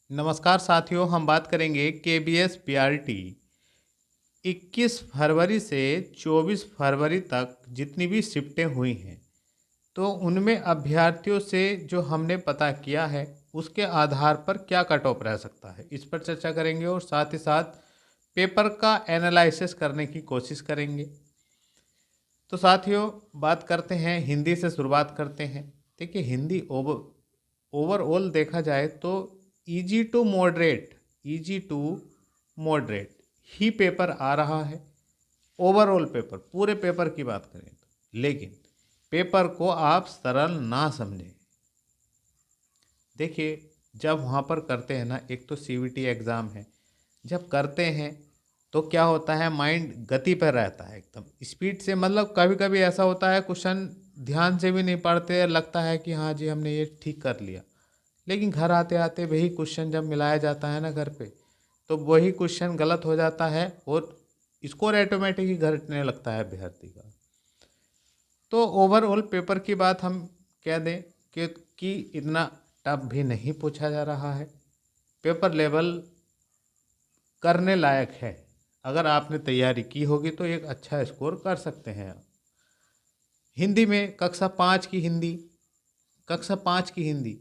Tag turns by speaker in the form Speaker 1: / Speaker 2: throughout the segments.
Speaker 1: नमस्कार साथियों, हम बात करेंगे केबीएस पीआरटी 21 फरवरी से 24 फरवरी तक जितनी भी शिफ्टें हुई हैं, तो उनमें अभ्यर्थियों से जो हमने पता किया है उसके आधार पर क्या कट ऑफ रह सकता है, इस पर चर्चा करेंगे और साथ ही साथ पेपर का एनालिसिस करने की कोशिश करेंगे। तो साथियों, बात करते हैं, हिंदी से शुरुआत करते हैं। देखिए, हिंदी ओवरऑल देखा जाए तो इजी टू मॉडरेट ही पेपर आ रहा है। ओवरऑल पेपर, पूरे पेपर की बात करें तो, लेकिन पेपर को आप सरल ना समझें। देखिए, जब वहाँ पर करते हैं ना, एक तो सीवीटी एग्ज़ाम है, जब करते हैं तो क्या होता है, माइंड गति पर रहता है, एकदम स्पीड से। मतलब कभी कभी ऐसा होता है, क्वेश्चन ध्यान से भी नहीं पढ़ते, लगता है कि हाँ जी हमने ये ठीक कर लिया, लेकिन घर आते आते वही क्वेश्चन जब मिलाया जाता है ना घर पे, तो वही क्वेश्चन गलत हो जाता है और स्कोर ऑटोमेटिक ही घटने लगता है अभ्यर्थी का। तो ओवरऑल पेपर की बात हम कह दें कि इतना टफ भी नहीं पूछा जा रहा है। पेपर लेवल करने लायक है। अगर आपने तैयारी की होगी तो एक अच्छा स्कोर कर सकते हैं आप। हिंदी में कक्षा 5 की हिंदी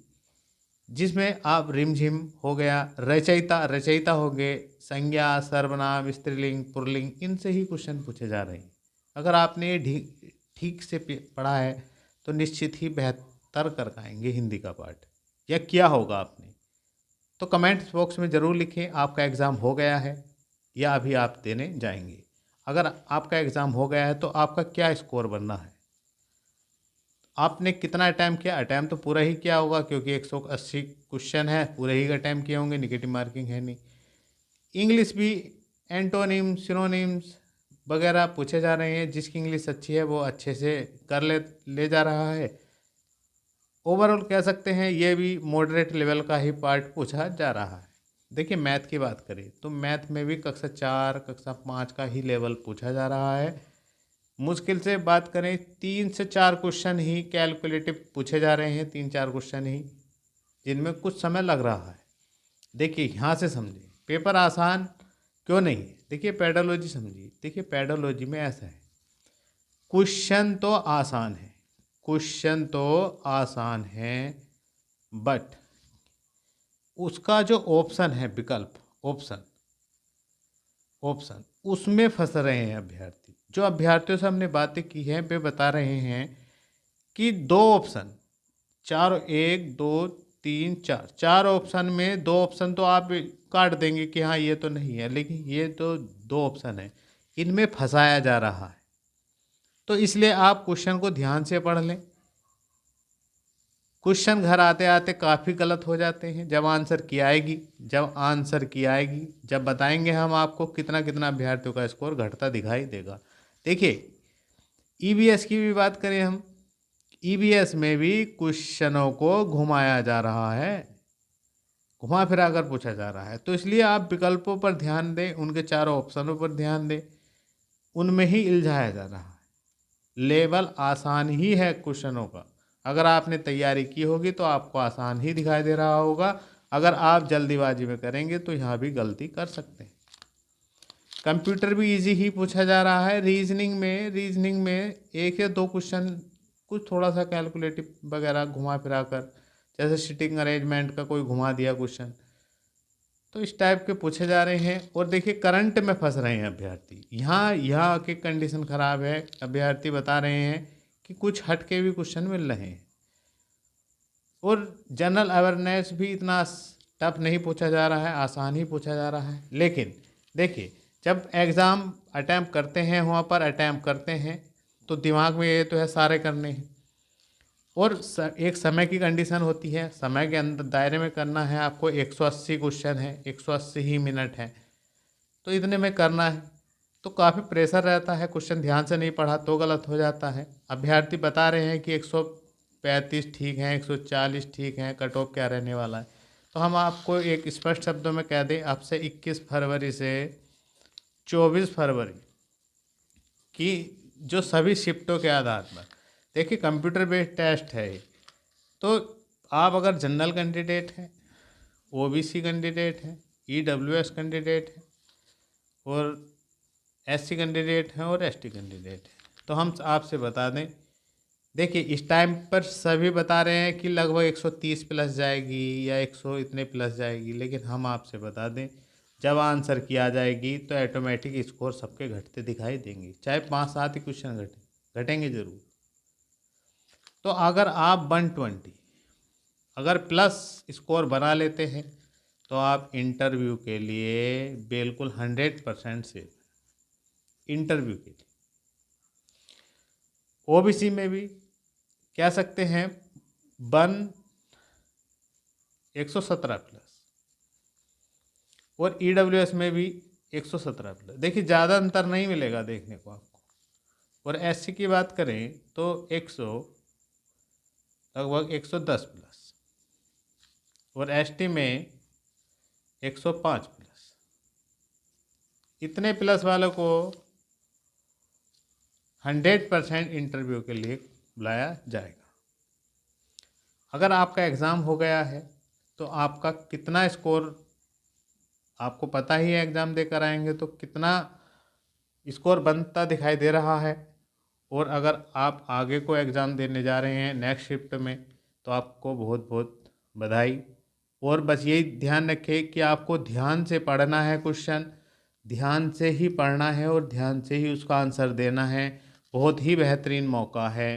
Speaker 1: जिसमें आप रिमझिम हो गया, रचयिता हो गए, संज्ञा, सर्वनाम, स्त्रीलिंग, पुल्लिंग, इनसे ही क्वेश्चन पूछे जा रहे हैं। अगर आपने ये ठीक से पढ़ा है तो निश्चित ही बेहतर कर पाएंगे हिंदी का पार्ट, या किया होगा आपने। तो कमेंट्स बॉक्स में ज़रूर लिखें आपका एग्ज़ाम हो गया है या अभी आप देने जाएंगे। अगर आपका एग्ज़ाम हो गया है तो आपका क्या स्कोर बनना है, आपने कितना अटैम्प्ट किया। अटैम्प्ट तो पूरा ही किया होगा, क्योंकि 180 क्वेश्चन है, पूरे ही अटैम्प्ट किए होंगे, निगेटिव मार्किंग है नहीं। इंग्लिश भी एंटोनिम्स, सिनोनिम्स वगैरह पूछे जा रहे हैं। जिसकी इंग्लिश अच्छी है वो अच्छे से कर ले जा रहा है। ओवरऑल कह सकते हैं ये भी मॉडरेट लेवल का ही पार्ट पूछा जा रहा है। देखिए, मैथ की बात करें तो मैथ में भी कक्षा 5 का ही लेवल पूछा जा रहा है। मुश्किल से बात करें 3 से 4 क्वेश्चन ही कैलकुलेटिव पूछे जा रहे हैं, 3-4 क्वेश्चन ही, जिनमें कुछ समय लग रहा है। देखिए, यहाँ से समझिए पेपर आसान क्यों नहीं है। देखिए, पेडोलॉजी समझिए। देखिए, पेडोलॉजी में ऐसा है, क्वेश्चन तो आसान है, बट उसका जो ऑप्शन है, विकल्प ऑप्शन उसमें फंस रहे हैं अभ्यर्थी। जो अभ्यर्थियों से हमने बातें की हैं वे बता रहे हैं कि 2 ऑप्शन, चार, 1 2 3 4 ऑप्शन में 2 ऑप्शन तो आप काट देंगे कि हाँ ये तो नहीं है, लेकिन ये तो 2 ऑप्शन है, इनमें फंसाया जा रहा है। तो इसलिए आप क्वेश्चन को ध्यान से पढ़ लें। क्वेश्चन घर आते आते काफ़ी गलत हो जाते हैं। जब आंसर की आएगी, जब बताएंगे हम आपको, कितना कितना अभ्यर्थियों का स्कोर घटता दिखाई देगा। देखिए, ईवीएस की भी बात करें हम, ईवीएस में भी क्वेश्चनों को घुमाया जा रहा है, घुमा फिरा कर पूछा जा रहा है। तो इसलिए आप विकल्पों पर ध्यान दें, उनके चारों ऑप्शनों पर ध्यान दें, उनमें ही इल्झाया जा रहा है। लेवल आसान ही है क्वेश्चनों का। अगर आपने तैयारी की होगी तो आपको आसान ही दिखाई दे रहा होगा। अगर आप जल्दीबाजी में करेंगे तो यहाँ भी गलती कर सकते हैं। कंप्यूटर भी इजी ही पूछा जा रहा है। रीजनिंग में 1 या 2 क्वेश्चन कुछ थोड़ा सा कैलकुलेटिव वगैरह घुमा फिरा कर, जैसे सिटिंग अरेंजमेंट का कोई घुमा दिया क्वेश्चन, तो इस टाइप के पूछे जा रहे हैं। और देखिए, करंट में फंस रहे हैं अभ्यर्थी। यहाँ की कंडीशन ख़राब है। अभ्यर्थी बता रहे हैं कि कुछ हट के भी क्वेश्चन मिल रहे हैं। और जनरल अवेयरनेस भी इतना टफ नहीं पूछा जा रहा है, आसान ही पूछा जा रहा है। लेकिन देखिए, जब एग्ज़ाम अटैम्प्ट करते हैं, वहाँ पर अटैम्प्ट करते हैं तो दिमाग में ये तो है सारे करने हैं, और एक समय की कंडीशन होती है, समय के अंदर दायरे में करना है आपको। 180 क्वेश्चन है, 180 ही मिनट है, तो इतने में करना है। तो काफ़ी प्रेशर रहता है, क्वेश्चन ध्यान से नहीं पढ़ा तो गलत हो जाता है। अभ्यर्थी बता रहे हैं कि 135 ठीक हैं, 140 ठीक हैं, कट ऑफ क्या रहने वाला है। तो हम आपको एक स्पष्ट शब्दों में कह दें, आपसे 21 फरवरी से 24 फरवरी की जो सभी शिफ्टों के आधार पर, देखिए कंप्यूटर बेस्ड टेस्ट है ये। तो आप अगर जनरल कैंडिडेट हैं, ओबीसी कैंडिडेट हैं, ईडब्ल्यूएस कैंडिडेट हैं और एससी कैंडिडेट हैं और एसटी कैंडिडेट हैं। तो हम आपसे बता दें, देखिए इस टाइम पर सभी बता रहे हैं कि लगभग 130 प्लस जाएगी या 100 इतने प्लस जाएगी, लेकिन हम आपसे बता दें जब आंसर किया जाएगी तो ऑटोमेटिक स्कोर सबके घटते दिखाई देंगे, चाहे 5-7 ही क्वेश्चन घटेंगे ज़रूर। तो अगर आप 120 अगर प्लस स्कोर बना लेते हैं तो आप इंटरव्यू के लिए बिल्कुल 100% सेफ। इंटरव्यू के लिए ओबीसी में भी कह सकते हैं 117 प्लस और ईडब्ल्यूएस में भी 117 प्लस। देखिए ज़्यादा अंतर नहीं मिलेगा देखने को आपको। और एससी की बात करें तो लगभग 110 प्लस और एसटी में 105 प्लस। इतने प्लस वालों को 100% इंटरव्यू के लिए बुलाया जाएगा। अगर आपका एग्ज़ाम हो गया है तो आपका कितना स्कोर आपको पता ही है, एग्ज़ाम देकर आएंगे तो कितना स्कोर बनता दिखाई दे रहा है। और अगर आप आगे को एग्ज़ाम देने जा रहे हैं नेक्स्ट शिफ्ट में तो आपको बहुत बहुत बधाई। और बस यही ध्यान रखें कि आपको ध्यान से पढ़ना है, क्वेश्चन ध्यान से ही पढ़ना है और ध्यान से ही उसका आंसर देना है। बहुत ही बेहतरीन मौका है।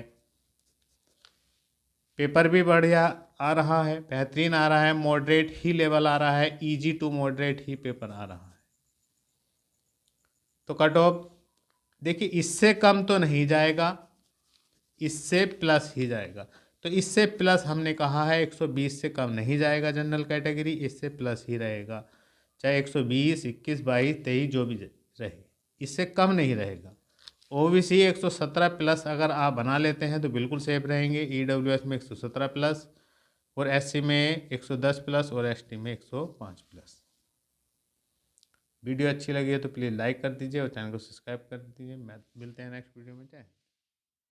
Speaker 1: पेपर भी बढ़िया आ रहा है, बेहतरीन आ रहा है, मॉडरेट ही लेवल आ रहा है, इजी टू मॉडरेट ही पेपर आ रहा है। तो कट ऑफ देखिए इससे कम तो नहीं जाएगा, इससे प्लस ही जाएगा। तो इससे प्लस हमने कहा है 120 से कम नहीं जाएगा जनरल कैटेगरी, इससे प्लस ही रहेगा, चाहे 120, 21, 22, 23 जो भी रहे, इससे कम नहीं रहेगा। ओबीसी 117 प्लस अगर आप बना लेते हैं तो बिल्कुल सेफ रहेंगे। ईडब्ल्यूएस में 117 प्लस और एससी में 110 प्लस और एसटी में 105 प्लस। वीडियो अच्छी लगी है तो प्लीज़ लाइक कर दीजिए और चैनल को सब्सक्राइब कर दीजिए। मिलते हैं नेक्स्ट वीडियो में।